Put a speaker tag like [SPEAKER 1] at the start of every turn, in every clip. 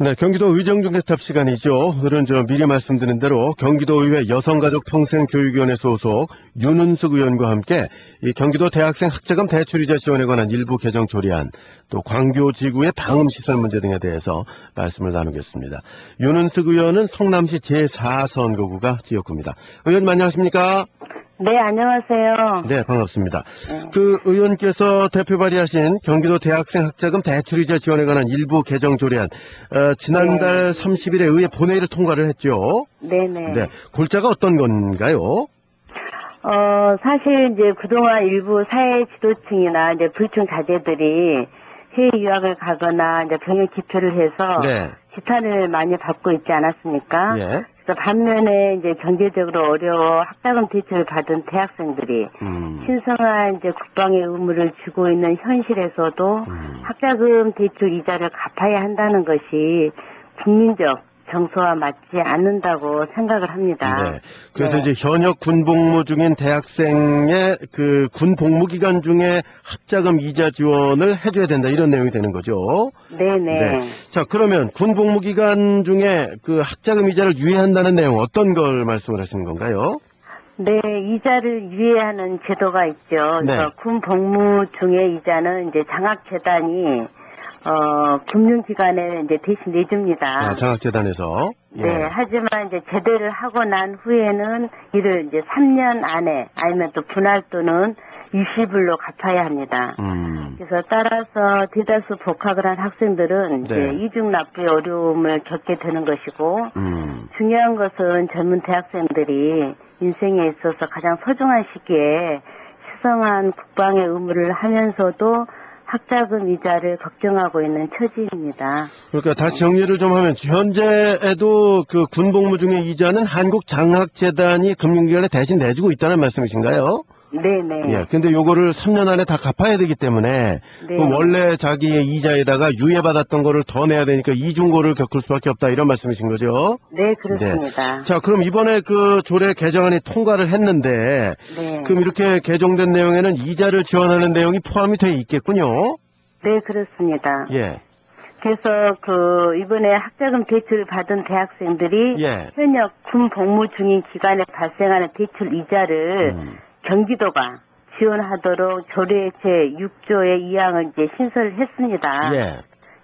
[SPEAKER 1] 네, 경기도 의정중대탑 시간이죠. 오늘은 미리 말씀드린 대로 경기도의회 여성가족평생교육위원회 소속 윤은숙 의원과 함께 이 경기도 대학생 학자금 대출이자 지원에 관한 일부 개정 조례안, 또 광교지구의 방음시설 문제 등에 대해서 말씀을 나누겠습니다. 윤은숙 의원은 성남시 제4선거구가 지역구입니다. 의원님 안녕하십니까?
[SPEAKER 2] 네, 안녕하세요.
[SPEAKER 1] 네, 반갑습니다. 그 의원께서 대표 발의하신 경기도 대학생 학자금 대출이자 지원에 관한 일부 개정 조례안, 지난달 30일에 의회 본회의를 통과를 했죠.
[SPEAKER 2] 네네.
[SPEAKER 1] 네, 골자가 어떤 건가요?
[SPEAKER 2] 사실 이제 그동안 일부 사회 지도층이나 이제 불충 자제들이 해외 유학을 가거나 이제 병역 기표를 해서
[SPEAKER 1] 네.
[SPEAKER 2] 지탄을 많이 받고 있지 않았습니까?
[SPEAKER 1] 예.
[SPEAKER 2] 그래서 반면에 이제 경제적으로 어려워 학자금 대출을 받은 대학생들이 신성한 이제 국방의 의무를 지고 있는 현실에서도 학자금 대출 이자를 갚아야 한다는 것이 국민적 정서와 맞지 않는다고 생각을 합니다.
[SPEAKER 1] 네. 그래서 이제 현역 군복무 중인 대학생의 그 군복무 기간 중에 학자금 이자 지원을 해줘야 된다 이런 내용이 되는 거죠.
[SPEAKER 2] 네네.
[SPEAKER 1] 네. 자, 그러면 군복무 기간 중에 그 학자금 이자를 유예한다는 내용 어떤 걸 말씀을 하시는 건가요?
[SPEAKER 2] 네, 이자를 유예하는 제도가 있죠.
[SPEAKER 1] 네.
[SPEAKER 2] 그래서 군 복무 중에 이자는 이제 장학재단이 금융기관에 이제 대신 내줍니다.
[SPEAKER 1] 아, 장학재단에서. 예.
[SPEAKER 2] 네, 하지만 이제 제대를 하고 난 후에는 이를 이제 3년 안에 아니면 또 분할 또는 유시불로 갚아야 합니다. 그래서 따라서 대다수 복학을 한 학생들은 이제
[SPEAKER 1] 네.
[SPEAKER 2] 이중 납부의 어려움을 겪게 되는 것이고 중요한 것은 젊은 대학생들이 인생에 있어서 가장 소중한 시기에 시성한 국방의 의무를 하면서도 학자금 이자를 걱정하고 있는 처지입니다.
[SPEAKER 1] 그러니까 다시 정리를 좀 하면 현재에도 그 군복무 중에 이자는 한국장학재단이 금융기관에 대신 내주고 있다는 말씀이신가요?
[SPEAKER 2] 네네.
[SPEAKER 1] 예. 근데 요거를 3년 안에 다 갚아야 되기 때문에
[SPEAKER 2] 네.
[SPEAKER 1] 그 원래 자기의 이자에다가 유예받았던 거를 더 내야 되니까 이중고를 겪을 수밖에 없다 이런 말씀이신 거죠?
[SPEAKER 2] 네, 그렇습니다.
[SPEAKER 1] 네. 자, 그럼 이번에 그 조례 개정안이 통과를 했는데
[SPEAKER 2] 네.
[SPEAKER 1] 그럼 이렇게 개정된 내용에는 이자를 지원하는 내용이 포함이 돼 있겠군요.
[SPEAKER 2] 네, 그렇습니다.
[SPEAKER 1] 예.
[SPEAKER 2] 그래서 이번에 학자금 대출을 받은 대학생들이
[SPEAKER 1] 예.
[SPEAKER 2] 현역 군 복무 중인 기간에 발생하는 대출 이자를 경기도가 지원하도록 조례 제6조의 2항을 이제 신설을 했습니다.
[SPEAKER 1] 예.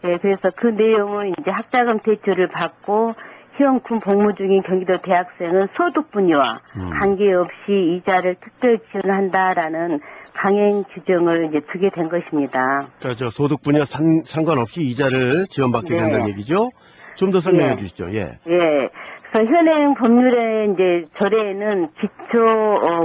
[SPEAKER 2] 네, 그래서 그 내용은 이제 학자금 대출을 받고 현 군 복무 중인 경기도 대학생은 소득 분야와 관계없이 이자를 특별 지원한다라는 강행 규정을 이제 두게 된 것입니다.
[SPEAKER 1] 그러니까 저 소득 분야 상관없이 이자를 지원받게
[SPEAKER 2] 네.
[SPEAKER 1] 된다는 얘기죠? 좀 더 설명해
[SPEAKER 2] 예.
[SPEAKER 1] 주시죠. 예.
[SPEAKER 2] 예. 그래서 현행 법률의 이제 조례에는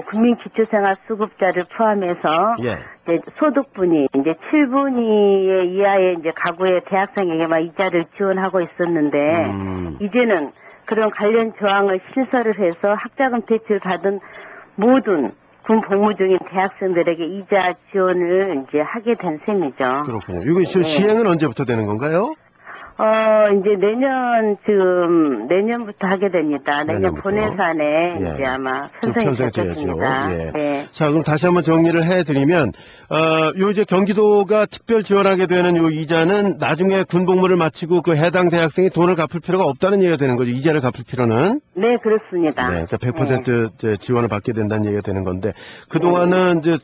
[SPEAKER 2] 국민기초생활수급자를 포함해서
[SPEAKER 1] 예.
[SPEAKER 2] 이제 소득분위 이제 7분위 이하의 이제 가구의 대학생에게만 이자를 지원하고 있었는데 이제는 그런 관련 조항을 신설을 해서 학자금 대출 받은 모든 군 복무 중인 대학생들에게 이자 지원을 이제 하게 된 셈이죠.
[SPEAKER 1] 그렇군요. 이거 시행은 언제부터 되는 건가요?
[SPEAKER 2] 이제 내년부터 하게 됩니다. 내년
[SPEAKER 1] 내년부터.
[SPEAKER 2] 본회산에
[SPEAKER 1] 예.
[SPEAKER 2] 이제 아마
[SPEAKER 1] 좀
[SPEAKER 2] 편성이
[SPEAKER 1] 편성돼야죠. 예.
[SPEAKER 2] 되겠습니다. 네.
[SPEAKER 1] 자, 그럼 다시 한번 정리를 해드리면, 요 이제 경기도가 특별 지원하게 되는 요 이자는 나중에 군복무를 마치고 그 해당 대학생이 돈을 갚을 필요가 없다는 얘기가 되는 거죠. 이자를 갚을 필요는.
[SPEAKER 2] 네, 그렇습니다.
[SPEAKER 1] 네, 그러니까 100% 이제 지원을 받게 된다는 얘기가 되는 건데, 그동안은 이제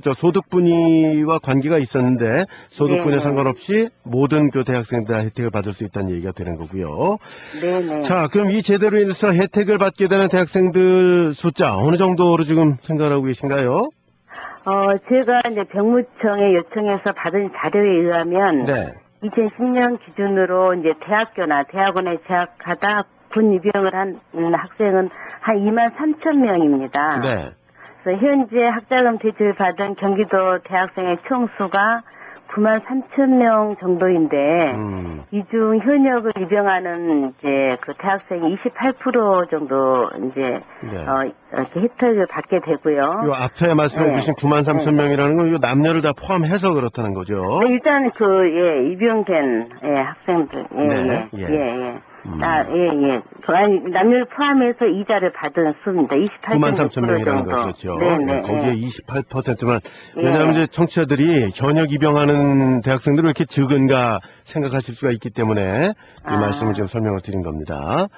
[SPEAKER 1] 저 소득분위와 관계가 있었는데, 소득분야
[SPEAKER 2] 네.
[SPEAKER 1] 상관없이 모든 그 대학생들 혜택을 받을 수 있다는 얘기가 되는 거고요.
[SPEAKER 2] 네네.
[SPEAKER 1] 자, 그럼 이 제도로 인해서 혜택을 받게 되는 대학생들 숫자 어느 정도로 지금 생각하고 계신가요?
[SPEAKER 2] 제가 이제 병무청에 요청해서 받은 자료에 의하면
[SPEAKER 1] 네.
[SPEAKER 2] 2010년 기준으로 이제 대학교나 대학원에 재학하다 군 입영을 한 학생은 한 2만 3천 명입니다.
[SPEAKER 1] 네.
[SPEAKER 2] 그래서 현재 학자금 대출 받은 경기도 대학생의 총수가 9만 3천 명 정도인데 이 중 현역을 입영하는 이제 그 대학생이 28% 정도 이제
[SPEAKER 1] 네.
[SPEAKER 2] 이렇게 혜택을 받게 되고요.
[SPEAKER 1] 요 앞에 말씀해
[SPEAKER 2] 네.
[SPEAKER 1] 주신 9만 3천 명이라는 건 요 남녀를 다 포함해서 그렇다는 거죠.
[SPEAKER 2] 네, 일단 입용된 학생들,
[SPEAKER 1] 네,
[SPEAKER 2] 남녀를 포함해서 이자를 받은 수입니다.
[SPEAKER 1] 9만 3천
[SPEAKER 2] 28.6%
[SPEAKER 1] 명이라는
[SPEAKER 2] 정도.
[SPEAKER 1] 거 그렇죠.
[SPEAKER 2] 네,
[SPEAKER 1] 거기에 28%만 왜냐하면 이제 청취자들이 현역 입영하는 대학생들이 왜 이렇게 적은가 생각하실 수가 있기 때문에 이 말씀을 좀 설명을 드린 겁니다.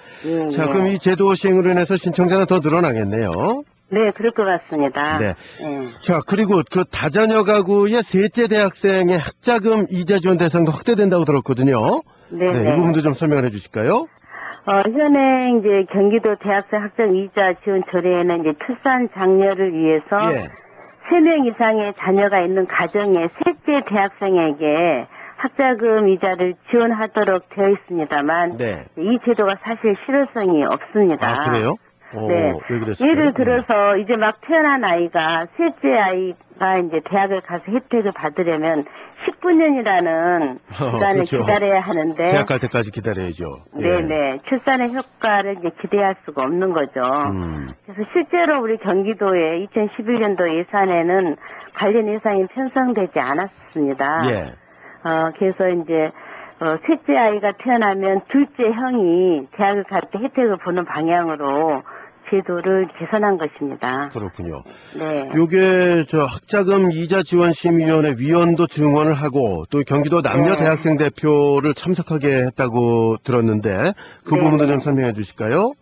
[SPEAKER 1] 자, 그럼 이 제도 시행으로 인해서 신청자는 더 늘어나겠네요.
[SPEAKER 2] 네, 그럴 것 같습니다.
[SPEAKER 1] 네. 자, 그리고 그 다자녀 가구의 셋째 대학생의 학자금 이자 지원 대상도 확대된다고 들었거든요. 네, 이 부분도 좀 설명을 해주실까요?
[SPEAKER 2] 현행 이제 경기도 대학생 학자금 이자 지원 조례에는 이제 출산 장려를 위해서 3명 이상의 자녀가 있는 가정의 셋째 대학생에게 학자금 이자를 지원하도록 되어 있습니다만 이 제도가 사실 실효성이 없습니다.
[SPEAKER 1] 아, 그래요?
[SPEAKER 2] 네.
[SPEAKER 1] 왜 그랬어요?
[SPEAKER 2] 예를 들어서 이제 막 태어난 아이가 셋째 아이가 이제 대학을 가서 혜택을 받으려면 19년이라는 기간을
[SPEAKER 1] 그렇죠.
[SPEAKER 2] 기다려야 하는데
[SPEAKER 1] 대학 갈 때까지 기다려야죠.
[SPEAKER 2] 네네. 출산의 효과를 이제 기대할 수가 없는 거죠. 그래서 실제로 우리 경기도의 2011년도 예산에는 관련 예산이 편성되지 않았습니다. 그래서 이제 셋째 아이가 태어나면 둘째 형이 대학을 갈 때 혜택을 보는 방향으로 제도를 개선한 것입니다.
[SPEAKER 1] 그렇군요.
[SPEAKER 2] 네.
[SPEAKER 1] 요게 학자금 이자 지원 심의위원회 위원도 증언을 하고 또 경기도 남녀 대학생 대표를 참석하게 했다고 들었는데 그 부분도 좀 설명해 주실까요?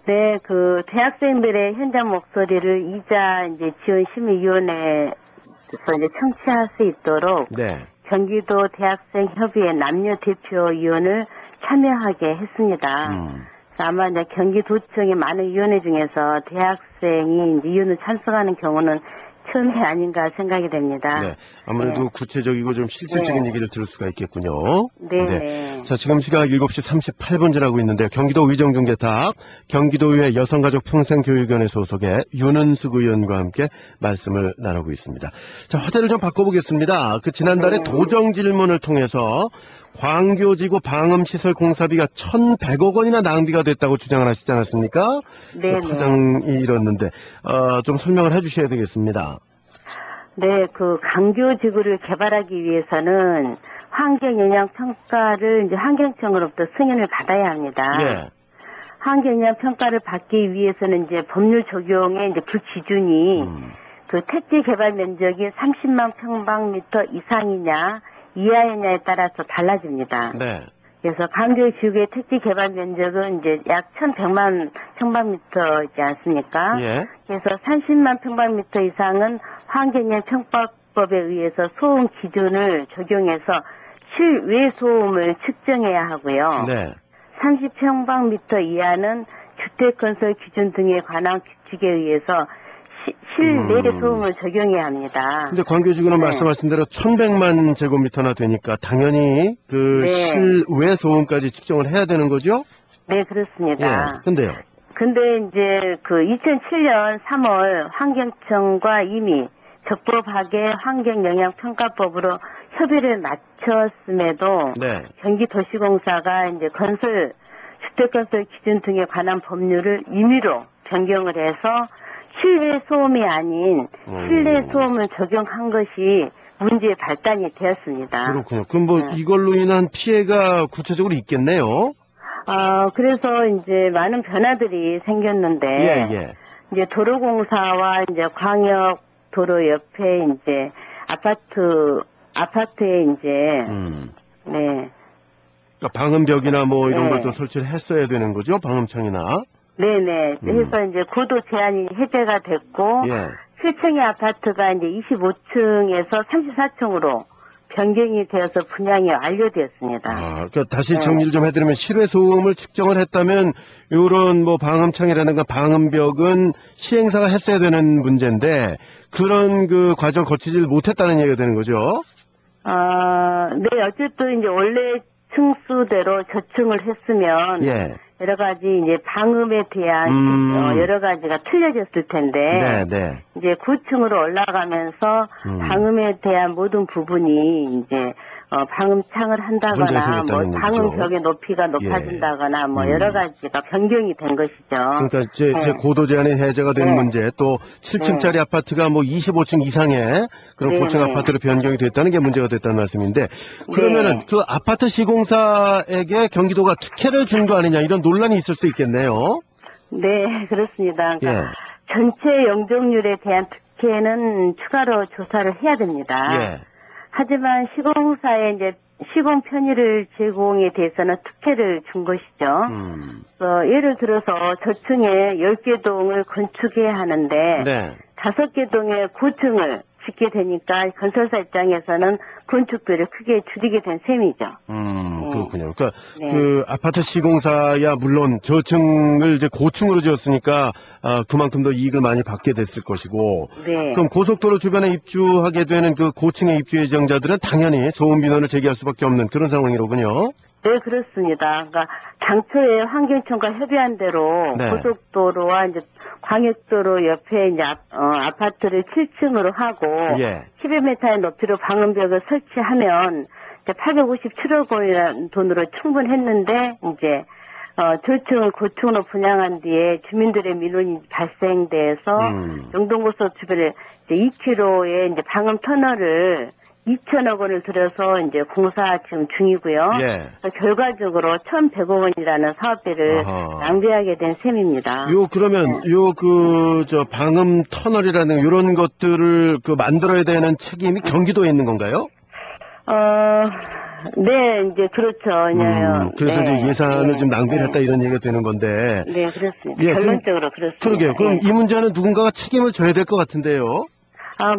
[SPEAKER 2] 네, 그 대학생들의 현장 목소리를 이자 이제 지원 심의위원회에서 이제 청취할 수 있도록 경기도 대학생 협의회 남녀 대표위원을 참여하게 했습니다. 아마 이제 경기도청의 많은 위원회 중에서 대학생이 이제 위원을 참석하는 경우는 처음이 아닌가 생각이 됩니다.
[SPEAKER 1] 네, 아무래도 구체적이고 좀 실질적인 얘기를 들을 수가 있겠군요. 자, 지금 시각 7시 38분 지나고 있는데 경기도 의정중대탑 경기도의회 여성가족평생교육위원회 소속의 윤은숙 의원과 함께 말씀을 나누고 있습니다. 자, 화제를 좀 바꿔보겠습니다. 지난달에 도정 질문을 통해서 광교지구 방음시설 공사비가 1,100억 원이나 낭비가 됐다고 주장을 하시지 않았습니까? 화장이 일었는데 좀 설명을 해주셔야 되겠습니다.
[SPEAKER 2] 네, 그 광교지구를 개발하기 위해서는 환경영향평가를 이제 환경청으로부터 승인을 받아야 합니다. 환경영향평가를 받기 위해서는 이제 법률 적용의 이제 그 기준이 그 택지 개발 면적이 30만 평방미터 이상이냐 이하였냐에 따라서 달라집니다. 그래서 광교지구의 택지 개발 면적은 이제 약 1,100만 평방미터이지 않습니까? 그래서 30만 평방미터 이상은 환경영 평가법에 의해서 소음 기준을 적용해서 실외 소음을 측정해야 하고요. 30평방미터 이하는 주택 건설 기준 등에 관한 규칙에 의해서 실내 소음을 적용해야 합니다.
[SPEAKER 1] 근데 광교지구는 말씀하신 대로 1,100만 제곱미터나 되니까 당연히 그 실외 소음까지 측정을 해야 되는 거죠?
[SPEAKER 2] 네, 그렇습니다.
[SPEAKER 1] 근데요?
[SPEAKER 2] 근데 이제 그 2007년 3월 환경청과 이미 적법하게 환경영향평가법으로 협의를 마쳤음에도 경기도시공사가 이제 주택건설 기준 등에 관한 법률을 임의로 변경을 해서 실외 소음이 아닌 실내 소음을 적용한 것이 문제의 발단이 되었습니다.
[SPEAKER 1] 그렇군요. 그럼 이걸로 인한 피해가 구체적으로 있겠네요.
[SPEAKER 2] 그래서 이제 많은 변화들이 생겼는데 이제 도로공사와 이제 광역 도로 옆에 이제 아파트에 이제
[SPEAKER 1] 그러니까 방음벽이나 뭐 이런 것도 설치를 했어야 되는 거죠? 방음창이나.
[SPEAKER 2] 그래서 이제 구도 제한이 해제가 됐고, 7층의 아파트가 이제 25층에서 34층으로 변경이 되어서 분양이 완료되었습니다.
[SPEAKER 1] 그러니까 다시 정리를 좀 해드리면 실외 소음을 측정을 했다면 이런 뭐 방음창이라든가 방음벽은 시행사가 했어야 되는 문제인데 그런 그 과정 거치질 못했다는 얘기가 되는 거죠?
[SPEAKER 2] 네, 어쨌든 이제 원래 층수대로 저층을 했으면 여러 가지 이제 방음에 대한 여러 가지가 틀려졌을 텐데 이제 9층으로 올라가면서 방음에 대한 모든 부분이 이제 방음창을
[SPEAKER 1] 문제가
[SPEAKER 2] 한다거나,
[SPEAKER 1] 생겼다는
[SPEAKER 2] 뭐,
[SPEAKER 1] 얘기죠.
[SPEAKER 2] 방음벽의 높이가 높아진다거나, 뭐, 여러 가지가 변경이 된 것이죠.
[SPEAKER 1] 그러니까 이제
[SPEAKER 2] 네.
[SPEAKER 1] 고도 제한이 해제가 된
[SPEAKER 2] 네.
[SPEAKER 1] 문제, 또 7층짜리 아파트가 뭐 25층 이상의 그런
[SPEAKER 2] 네,
[SPEAKER 1] 고층
[SPEAKER 2] 네.
[SPEAKER 1] 아파트로 변경이 됐다는 게 문제가 됐다는 말씀인데, 그러면은
[SPEAKER 2] 네.
[SPEAKER 1] 그 아파트 시공사에게 경기도가 특혜를 준 거 아니냐, 이런 논란이 있을 수 있겠네요.
[SPEAKER 2] 네, 그렇습니다. 그러니까
[SPEAKER 1] 예.
[SPEAKER 2] 전체 용적률에 대한 특혜는 추가로 조사를 해야 됩니다.
[SPEAKER 1] 예.
[SPEAKER 2] 하지만 시공사의 이제 시공 편의를 제공에 대해서는 특혜를 준 것이죠. 예를 들어서 저층에 10개 동을 건축해야 하는데
[SPEAKER 1] 네.
[SPEAKER 2] 5개 동의 고층을 짓게 되니까 건설사 입장에서는 건축비를 크게 줄이게 된 셈이죠.
[SPEAKER 1] 그렇군요. 그러니까
[SPEAKER 2] 네.
[SPEAKER 1] 그 아파트 시공사야 물론 저층을 이제 고층으로 지었으니까 그만큼 더 이익을 많이 받게 됐을 것이고,
[SPEAKER 2] 네.
[SPEAKER 1] 그럼 고속도로 주변에 입주하게 되는 그 고층의 입주 예정자들은 당연히 소음 민원을 제기할 수밖에 없는 그런 상황이로군요.
[SPEAKER 2] 네, 그렇습니다. 그러니까 당초에 환경청과 협의한 대로
[SPEAKER 1] 네.
[SPEAKER 2] 고속도로와 이제 광역도로 옆에 이제 아파트를 7층으로 하고
[SPEAKER 1] 예.
[SPEAKER 2] 12m의 높이로 방음벽을 설치하면 이제 857억 원이라는 돈으로 충분했는데 이제 저층을 고층으로 분양한 뒤에 주민들의 민원이 발생돼서 영동고속 주변에 이제 2km의 이제 방음 터널을 2천억 원을 들여서 이제 공사 지금 중이고요.
[SPEAKER 1] 예.
[SPEAKER 2] 결과적으로 1,100억 원이라는 사업비를
[SPEAKER 1] 아하.
[SPEAKER 2] 낭비하게 된 셈입니다.
[SPEAKER 1] 그러면 방음 터널이라는 이런 것들을 만들어야 되는 책임이 경기도에 있는 건가요?
[SPEAKER 2] 네, 이제 그렇죠. 왜냐면
[SPEAKER 1] 그래서
[SPEAKER 2] 네,
[SPEAKER 1] 이제 예산을
[SPEAKER 2] 네,
[SPEAKER 1] 좀 낭비를
[SPEAKER 2] 네.
[SPEAKER 1] 했다 이런 얘기가 되는 건데.
[SPEAKER 2] 네, 그렇습니다.
[SPEAKER 1] 예,
[SPEAKER 2] 결론적으로 그렇습니다.
[SPEAKER 1] 그러게요. 그럼
[SPEAKER 2] 예.
[SPEAKER 1] 이 문제는 누군가가 책임을 져야 될 것 같은데요.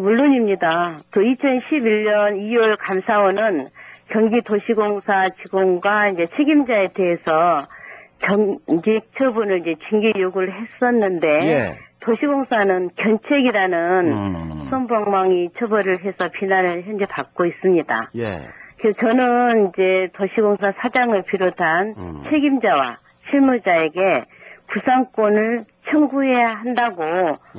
[SPEAKER 2] 물론입니다. 그 2011년 2월 감사원은 경기도시공사 직원과 이제 책임자에 대해서 정직 처분을 이제 징계 요구를 했었는데
[SPEAKER 1] 예.
[SPEAKER 2] 도시공사는 견책이라는 손방망이 처벌을 해서 비난을 현재 받고 있습니다.
[SPEAKER 1] 예.
[SPEAKER 2] 그래서 저는 이제 도시공사 사장을 비롯한 책임자와 실무자에게 구상권을 청구해야 한다고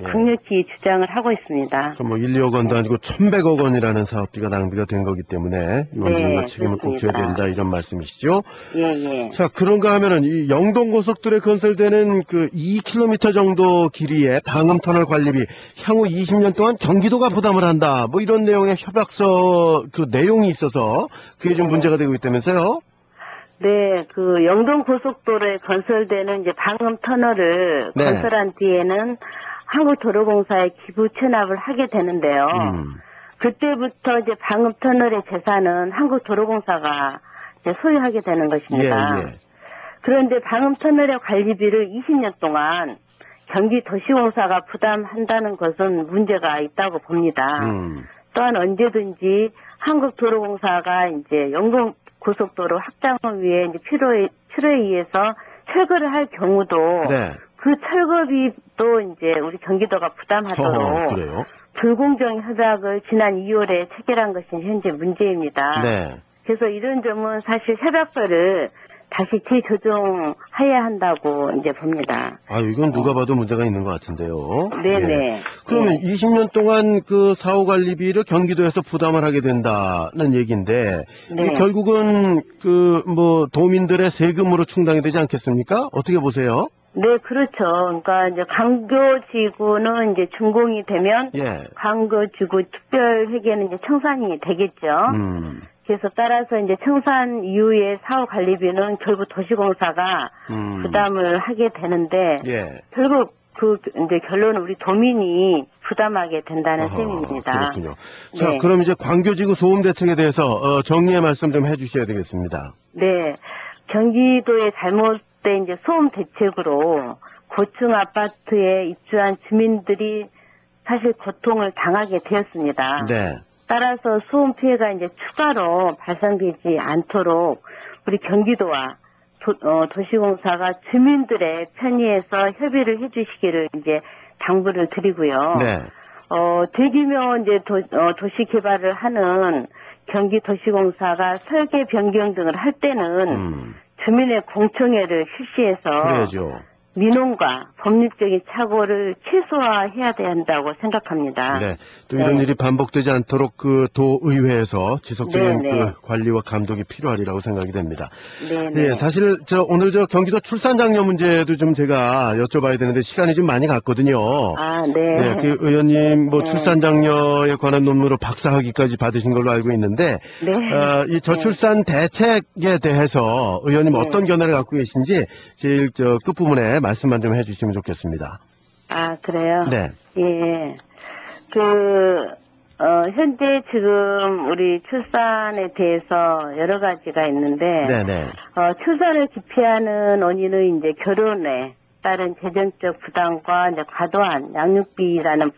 [SPEAKER 2] 강력히 주장을 하고 있습니다.
[SPEAKER 1] 그럼 1, 2억 원도 아니고 1,100억 원이라는 사업비가 낭비가 된 거기 때문에 이건 누군가 책임을 꼭 져야 된다 이런 말씀이시죠?
[SPEAKER 2] 예, 예.
[SPEAKER 1] 자, 그런가 하면은 이 영동고속도로에 건설되는 그 2km 정도 길이의 방음터널 관리비 향후 20년 동안 경기도가 부담을 한다. 뭐 이런 내용의 협약서 그 내용이 있어서 그게 좀 문제가 되고 있다면서요?
[SPEAKER 2] 네, 그 영동고속도로에 건설되는 이제 방음 터널을
[SPEAKER 1] 네.
[SPEAKER 2] 건설한 뒤에는 한국도로공사에 기부 체납을 하게 되는데요. 그때부터 이제 방음 터널의 재산은 한국도로공사가 이제 소유하게 되는 것입니다.
[SPEAKER 1] 예, 예.
[SPEAKER 2] 그런데 방음 터널의 관리비를 20년 동안 경기도시공사가 부담한다는 것은 문제가 있다고 봅니다. 또한 언제든지 한국도로공사가 이제 영동 고속도로 확장을 위해 이제 필요에 의해서 철거를 할 경우도
[SPEAKER 1] 네.
[SPEAKER 2] 그 철거비도 이제 우리 경기도가 부담하도록
[SPEAKER 1] 그래요?
[SPEAKER 2] 불공정 협약을 지난 2월에 체결한 것이 현재 문제입니다.
[SPEAKER 1] 네.
[SPEAKER 2] 그래서 이런 점은 사실 협약서를 다시 재조정해야 한다고 이제 봅니다.
[SPEAKER 1] 이건 누가 봐도 문제가 있는 것 같은데요.
[SPEAKER 2] 네네.
[SPEAKER 1] 예. 그러면 20년 동안 그 사후 관리비를 경기도에서 부담을 하게 된다는 얘기인데,
[SPEAKER 2] 네.
[SPEAKER 1] 이게 결국은 도민들의 세금으로 충당이 되지 않겠습니까? 어떻게 보세요?
[SPEAKER 2] 네, 그렇죠. 그러니까 이제 광교지구는 이제 준공이 되면
[SPEAKER 1] 예.
[SPEAKER 2] 광교지구 특별회계는 이제 청산이 되겠죠. 그래서 따라서 이제 청산 이후의 사후 관리비는 결국 도시공사가 부담을 하게 되는데
[SPEAKER 1] 예.
[SPEAKER 2] 결국 이제 결론은 우리 도민이 부담하게 된다는 셈입니다.
[SPEAKER 1] 그렇군요. 자,
[SPEAKER 2] 네.
[SPEAKER 1] 그럼 이제 광교지구 소음 대책에 대해서 정리의 말씀 좀 해주셔야 되겠습니다.
[SPEAKER 2] 네, 경기도의 잘못된 이제 소음 대책으로 고층 아파트에 입주한 주민들이 사실 고통을 당하게 되었습니다.
[SPEAKER 1] 네.
[SPEAKER 2] 따라서 소음 피해가 이제 추가로 발생되지 않도록 우리 경기도와 도시공사가 주민들의 편의에서 협의를 해주시기를 이제 당부를 드리고요.
[SPEAKER 1] 네.
[SPEAKER 2] 대규모 이제 도시 개발을 하는 경기도시공사가 설계 변경 등을 할 때는 주민의 공청회를 실시해서
[SPEAKER 1] 그래야죠.
[SPEAKER 2] 민원과 법률적인 착오를 최소화해야 한다고 생각합니다.
[SPEAKER 1] 네. 또 이런
[SPEAKER 2] 네.
[SPEAKER 1] 일이 반복되지 않도록 그 도의회에서 지속적인
[SPEAKER 2] 네, 네.
[SPEAKER 1] 그 관리와 감독이 필요하리라고 생각이 됩니다.
[SPEAKER 2] 네네.
[SPEAKER 1] 예, 사실 오늘 경기도 출산장려 문제도 좀 제가 여쭤봐야 되는데 시간이 좀 많이 갔거든요.
[SPEAKER 2] 아, 네.
[SPEAKER 1] 네, 그 의원님 뭐
[SPEAKER 2] 네.
[SPEAKER 1] 출산장려에 관한 논문으로 박사학위까지 받으신 걸로 알고 있는데
[SPEAKER 2] 네.
[SPEAKER 1] 이 저출산 대책에 대해서 의원님
[SPEAKER 2] 네.
[SPEAKER 1] 어떤 견해를 갖고 계신지 제일 끝부분에 말씀만 좀 해주시면 좋겠습니다.
[SPEAKER 2] 아, 그래요?
[SPEAKER 1] 네.
[SPEAKER 2] 예. 현재 지금 우리 출산에 대해서 여러 가지가 있는데,
[SPEAKER 1] 네네.
[SPEAKER 2] 출산을 기피하는 원인은 이제 결혼에 따른 재정적 부담과 이제 과도한 양육비라는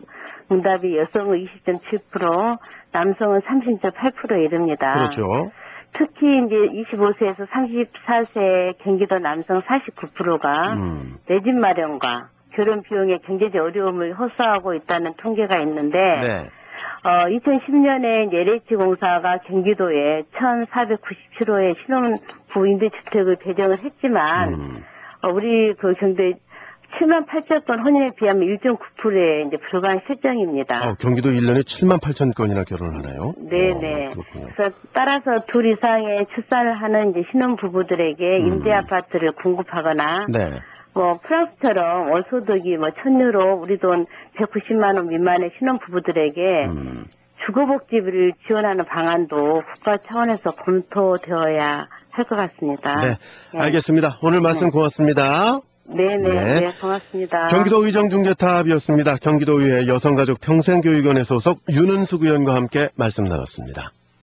[SPEAKER 2] 응답이 여성은 20.7%, 남성은 30.8%에 이릅니다.
[SPEAKER 1] 그렇죠.
[SPEAKER 2] 특히 이제 25세에서 34세 경기도 남성 49%가 내 집 마련과 결혼 비용의 경제적 어려움을 호소하고 있다는 통계가 있는데,
[SPEAKER 1] 네.
[SPEAKER 2] 2010년에 LH공사가 경기도에 1,497호의 신혼부부 임대주택을 배정을 했지만, 우리 그 경기도에 7만 8천 건 혼인에 비하면 1.9%에 이제 불과한 실정입니다.
[SPEAKER 1] 경기도 1년에 7만 8천 건이나 결혼을 하나요?
[SPEAKER 2] 네네.
[SPEAKER 1] 그렇군요.
[SPEAKER 2] 그래서 따라서 둘 이상의 출산을 하는 이제 신혼부부들에게 임대 아파트를 공급하거나,
[SPEAKER 1] 네.
[SPEAKER 2] 프랑스처럼 월소득이 1,000유로, 우리 돈 190만 원 미만의 신혼부부들에게 주거복지비를 지원하는 방안도 국가 차원에서 검토되어야 할 것 같습니다.
[SPEAKER 1] 네. 알겠습니다. 오늘 말씀 고맙습니다.
[SPEAKER 2] 네네.
[SPEAKER 1] 네.
[SPEAKER 2] 네, 고맙습니다.
[SPEAKER 1] 경기도 의정중개탑이었습니다. 경기도의회 여성가족평생교육위원회 소속 윤은숙 의원과 함께 말씀 나눴습니다.